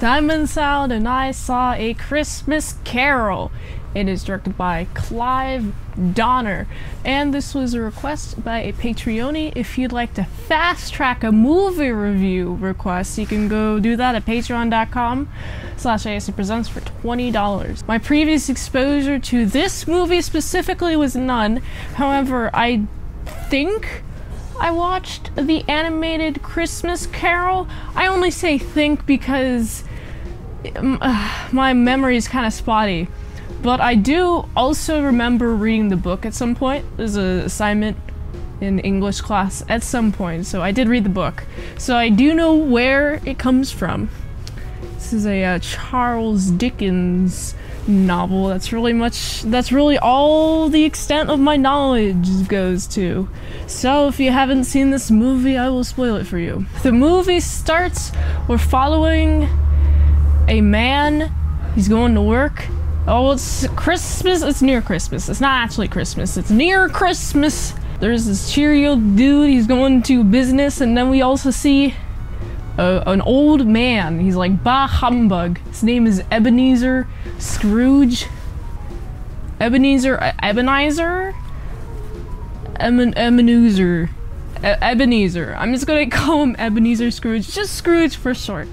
Diamond Salad and I saw A Christmas Carol. It is directed by Clive Donner, and this was a request by a Patreon. If you'd like to fast track a movie review request, you can go do that at patreon.com/ASEPresents for $20. My previous exposure to this movie specifically was none. However, I think I watched the animated Christmas Carol. I only say think because my memory is kind of spotty. But I do also remember reading the book at some point. There's an assignment in English class at some point, so I did read the book. So I do know where it comes from. This is a Charles Dickens novel. That's really all the extent of my knowledge goes to. So if you haven't seen this movie, I will spoil it for you. The movie starts, we're following a man. He's going to work. Oh, it's Christmas. It's near Christmas. It's not actually Christmas. It's near Christmas. There's this cheery old dude. He's going to business, and then we also see an old man. He's like, bah humbug. His name is Ebenezer Scrooge. Ebenezer. Ebenezer. I'm just gonna call him Ebenezer Scrooge. Just Scrooge for short.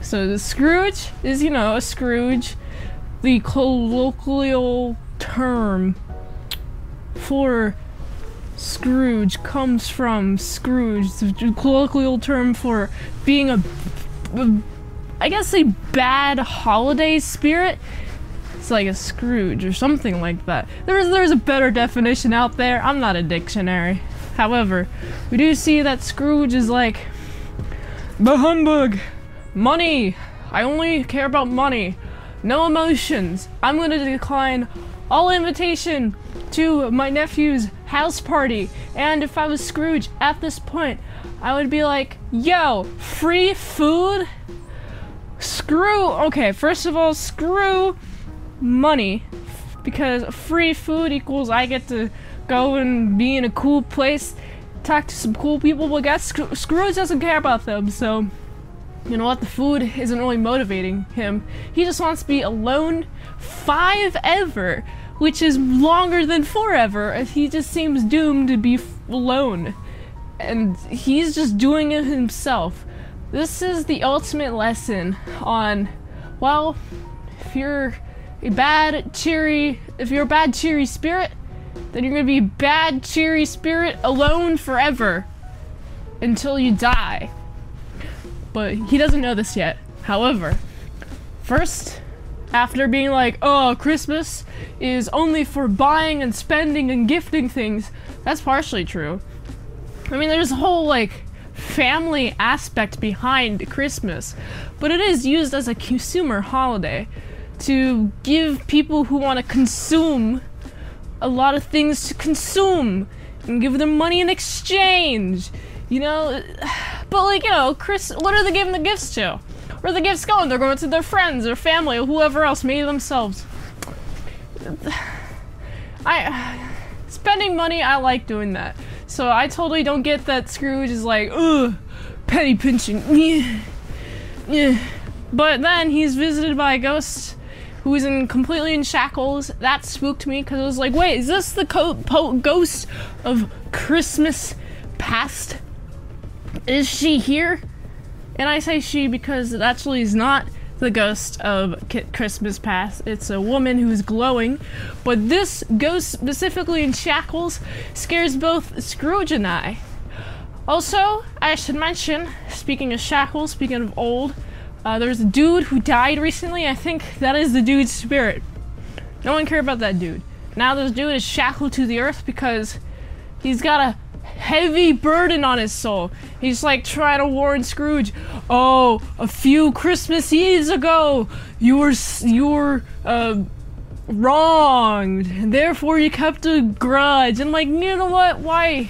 So the Scrooge is, you know, a Scrooge. The colloquial term for Scrooge comes from Scrooge, the colloquial term for being I guess a bad holiday spirit. It's like a Scrooge or something like that. There's a better definition out there. I'm not a dictionary. However, we do see that Scrooge is like, bah humbug, money. I only care about money. No emotions. I'm gonna decline all invitation to my nephew's house party. And if I was Scrooge at this point, I would be like, yo, free food? Okay, first of all, screw money. Because free food equals I get to go and be in a cool place, talk to some cool people. But guess Scrooge doesn't care about them, so you know what? The food isn't really motivating him. He just wants to be alone forever, which is longer than forever, as he just seems doomed to be alone. And he's just doing it himself. This is the ultimate lesson on, well, if you're a bad cheery spirit, then you're gonna be a bad cheery spirit alone forever until you die. But he doesn't know this yet. However, first, after being like, oh, Christmas is only for buying and spending and gifting things, that's partially true. I mean, there's a whole, like, family aspect behind Christmas, but it is used as a consumer holiday to give people who want to consume a lot of things to consume and give them money in exchange. You know, but like, you know, what are they giving the gifts to? Where are the gifts going? They're going to their friends, their family, or whoever else, maybe themselves. Spending money, I like doing that. So I totally don't get that Scrooge is like, ugh, penny pinching. Yeah. But then he's visited by a ghost who is completely in shackles. That spooked me, because I was like, wait, is this the ghost of Christmas past? Is she here? And I say she because it actually is not the ghost of Christmas past. It's a woman who's glowing. But this ghost, specifically in shackles, scares both Scrooge and I. Also, I should mention, speaking of shackles, speaking of old, there's a dude who died recently. I think that is the dude's spirit. No one cared about that dude. Now this dude is shackled to the earth because he's got a heavy burden on his soul. He's like trying to warn Scrooge, oh, a few Christmas Eves ago you were wronged, and therefore you kept a grudge. And like, you know what, why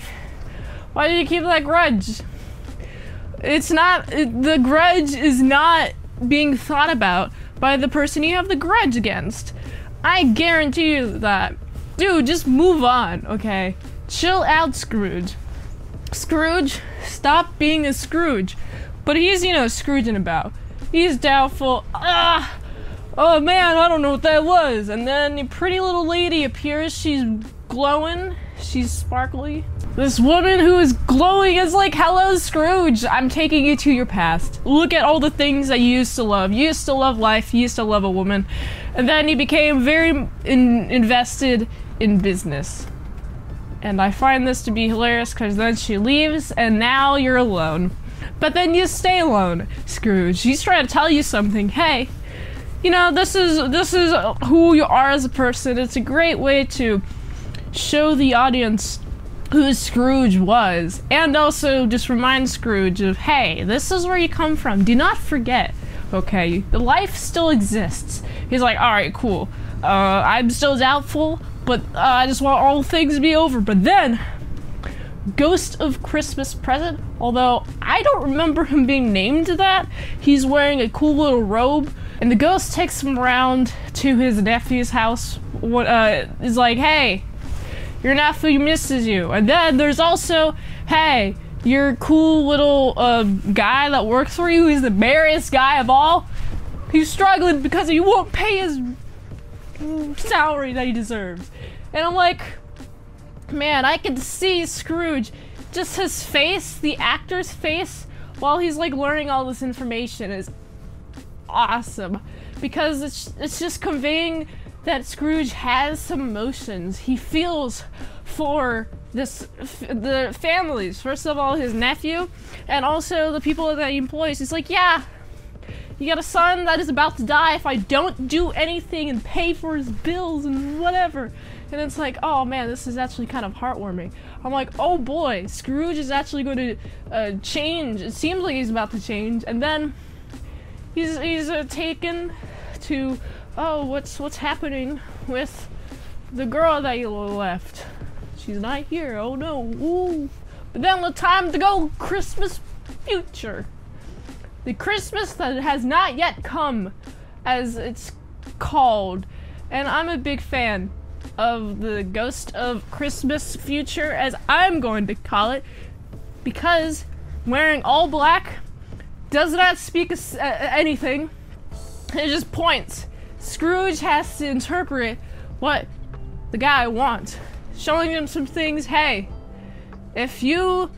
did you keep that grudge? The grudge is not being thought about by the person you have the grudge against. I guarantee you that. Dude, just move on, okay? Chill out, Scrooge. Scrooge, stop being a Scrooge. But he's, you know, Scrooging about. He's doubtful. Ah! Oh man, I don't know what that was. And then a pretty little lady appears. She's glowing. She's sparkly. This woman who is glowing is like, hello Scrooge, I'm taking you to your past. Look at all the things that you used to love. You used to love life, you used to love a woman. And then you became very invested in business. And I find this to be hilarious because then she leaves and now you're alone. But then you stay alone, Scrooge. He's trying to tell you something. Hey, you know, this is who you are as a person. It's a great way to show the audience who Scrooge was, and also just remind Scrooge of, hey, this is where you come from. Do not forget, okay? The life still exists. He's like, alright, cool. I'm still doubtful, but I just want all things to be over. But then, Ghost of Christmas Present, although I don't remember him being named that, he's wearing a cool little robe, and the ghost takes him around to his nephew's house. Is like, hey, your nephew misses you. And then there's also, hey, your cool little guy that works for you, he's the merriest guy of all. He's struggling because he won't pay his salary that he deserves. And I'm like, man, I can see Scrooge, just his face, the actor's face, while he's like learning all this information is awesome. Because it's just conveying that Scrooge has some emotions. He feels for the families. First of all, his nephew, and also the people that he employs. He's like, yeah, you got a son that is about to die if I don't do anything and pay for his bills and whatever. And it's like, oh man, this is actually kind of heartwarming. I'm like, oh boy, Scrooge is actually going to change. It seems like he's about to change. And then he's taken to, oh, what's happening with the girl that you left? She's not here. Oh no. Ooh. But then the time to go Christmas future. The Christmas that has not yet come, as it's called. And I'm a big fan of the Ghost of Christmas Future, as I'm going to call it, because wearing all black does not speak anything. It just points. Scrooge has to interpret what the guy wants, showing him some things. Hey, if you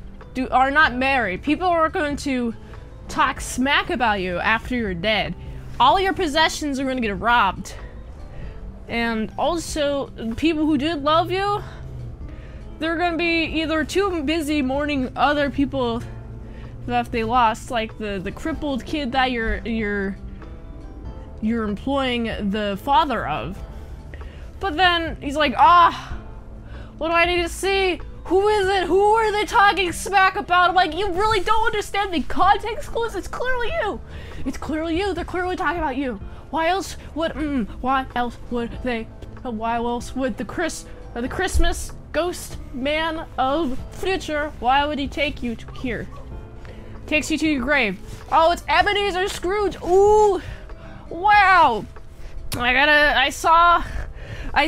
are not married, people are going to talk smack about you after you're dead. All your possessions are going to get robbed. And also, people who did love you, they're going to be either too busy mourning other people that they lost, like the crippled kid that you're employing the father of. But then he's like, what do I need to see? Who is it? Who are they talking smack about? I'm like, you really don't understand the context clues? It's clearly you. It's clearly you. They're clearly talking about you. Why else would the Christmas ghost man of future, why would he take you to here? Takes you to your grave. Oh, it's Ebenezer Scrooge. Ooh. Wow. I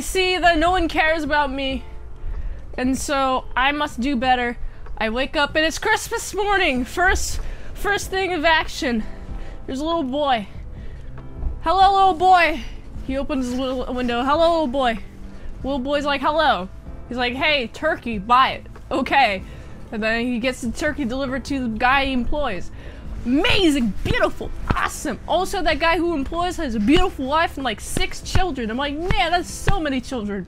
see that no one cares about me. And so I must do better. I wake up and it's Christmas morning. First thing of action. There's a little boy. Hello, little boy. He opens his little window. Hello, little boy. Little boy's like, hello. He's like, hey, turkey, buy it. Okay. And then he gets the turkey delivered to the guy he employs. Amazing, beautiful, awesome. Also, that guy who employs has a beautiful wife and like 6 children. I'm like, man, that's so many children.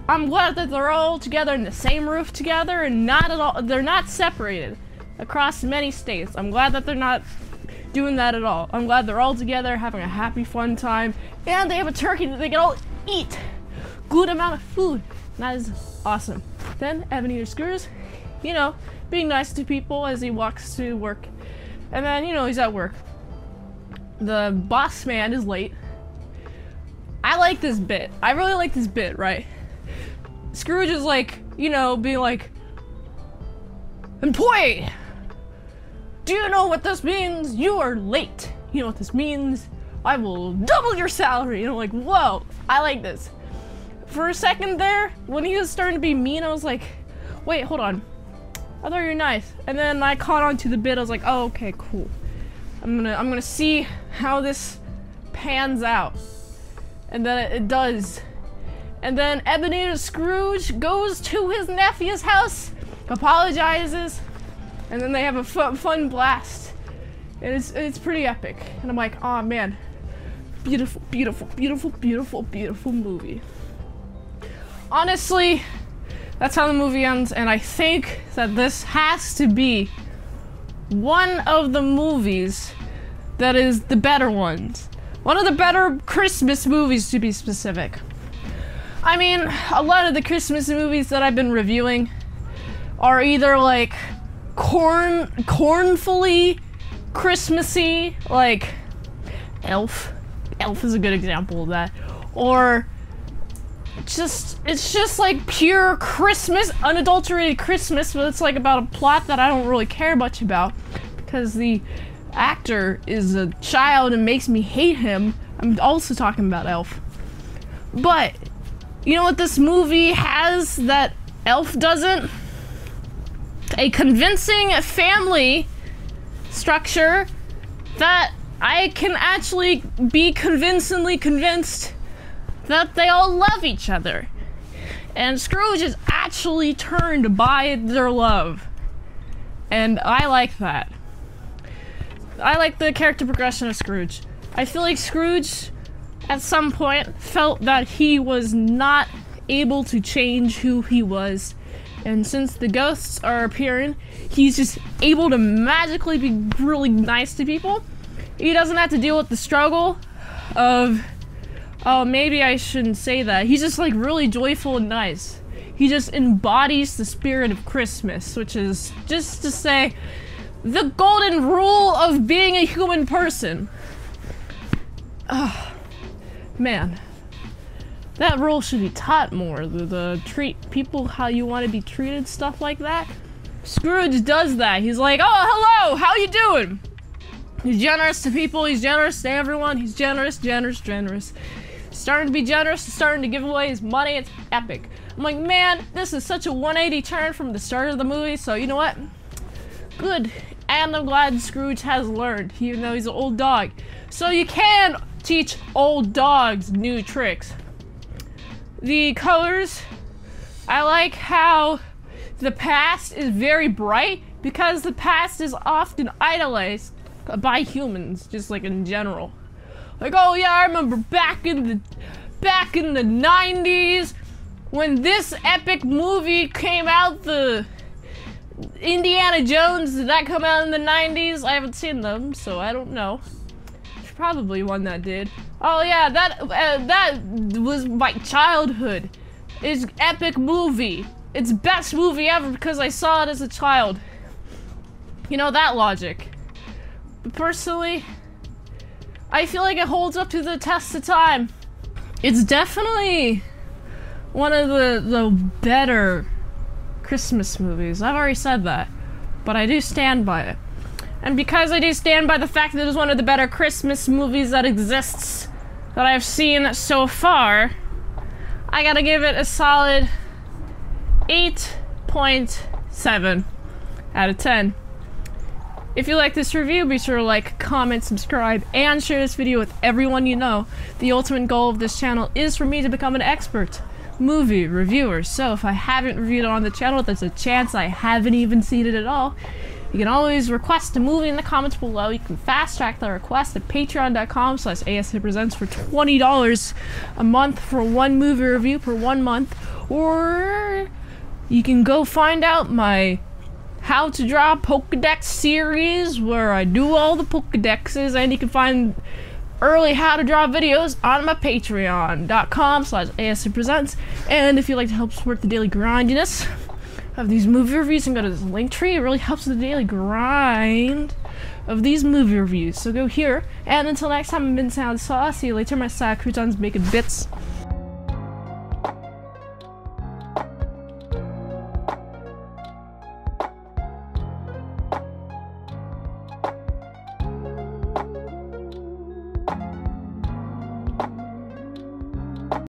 I'm glad that they're all together in the same roof together and they're not separated across many states. I'm glad that they're not doing that at all. I'm glad they're all together having a happy, fun time, and they have a turkey that they can all eat. Good amount of food. That is awesome. Then Ebenezer Scrooge, you know, being nice to people as he walks to work. And then, you know, he's at work. The boss man is late. I like this bit. I really like this bit, right? Scrooge is like, you know, being like, employee, do you know what this means? You are late. You know what this means? I will double your salary. And I'm like, whoa, I like this. For a second there, when he was starting to be mean, I was like, wait, hold on. I thought you were nice. And then I caught on to the bit. I was like, oh, okay, cool. I'm gonna see how this pans out. And then it does. And then Ebenezer Scrooge goes to his nephew's house, apologizes, and then they have a fun blast. And it's pretty epic. And I'm like, oh man, beautiful, beautiful, beautiful, beautiful, beautiful movie. Honestly, that's how the movie ends, and I think that this has to be one of the movies that is the better ones. One of the better Christmas movies, to be specific. I mean, a lot of the Christmas movies that I've been reviewing are either like cornfully Christmassy, like Elf. Elf is a good example of that. Or it's just like pure Christmas, unadulterated Christmas, but it's like about a plot that I don't really care much about because the actor is a child and makes me hate him. I'm also talking about Elf. But you know what this movie has that Elf doesn't? A convincing family structure that I can actually be convincingly convinced that they all love each other. And Scrooge is actually turned by their love. And I like that. I like the character progression of Scrooge. I feel like Scrooge, at some point, felt that he was not able to change who he was. And since the ghosts are appearing, he's just able to magically be really nice to people. He doesn't have to deal with the struggle of, oh, maybe I shouldn't say that. He's just like really joyful and nice. He just embodies the spirit of Christmas, which is just to say the golden rule of being a human person. Oh, man. That rule should be taught more. The treat people how you want to be treated, stuff like that. Scrooge does that. He's like, oh, hello, how you doing? He's generous to people, he's generous to everyone, he's generous. Starting to be generous, starting to give away his money, it's epic. I'm like, man, this is such a 180 turn from the start of the movie, so you know what? Good. And I'm glad Scrooge has learned, even though he's an old dog. So you can teach old dogs new tricks. The colors, I like how the past is very bright because the past is often idolized by humans, just like in general. Like, oh yeah, I remember back in the 90s when this epic movie came out, the Indiana Jones. Did that come out in the 90s? I haven't seen them, so I don't know. There's probably one that did. Oh yeah, that was my childhood. It's epic movie. It's best movie ever because I saw it as a child. You know, that logic. But personally, I feel like it holds up to the test of time. It's definitely one of the better Christmas movies. I've already said that, but I do stand by it. And because I do stand by the fact that it is one of the better Christmas movies that exists, that I've seen so far, I gotta give it a solid 8.7 out of 10. If you like this review, be sure to like, comment, subscribe, and share this video with everyone you know. The ultimate goal of this channel is for me to become an expert movie reviewer. So if I haven't reviewed it on the channel, there's a chance I haven't even seen it at all. You can always request a movie in the comments below. You can fast track the request at patreon.com/ASEPresents for $20 a month for one movie review per 1 month. Or you can go find out my How to Draw Pokedex series where I do all the Pokedexes, and you can find early how to draw videos on my patreon.com/ASEPresents. And if you'd like to help support the daily grindiness of these movie reviews, and go to this link tree, it really helps the daily grind of these movie reviews. So go here, and until next time, I've been Sound Sauce. See you later, my side croutons making bits.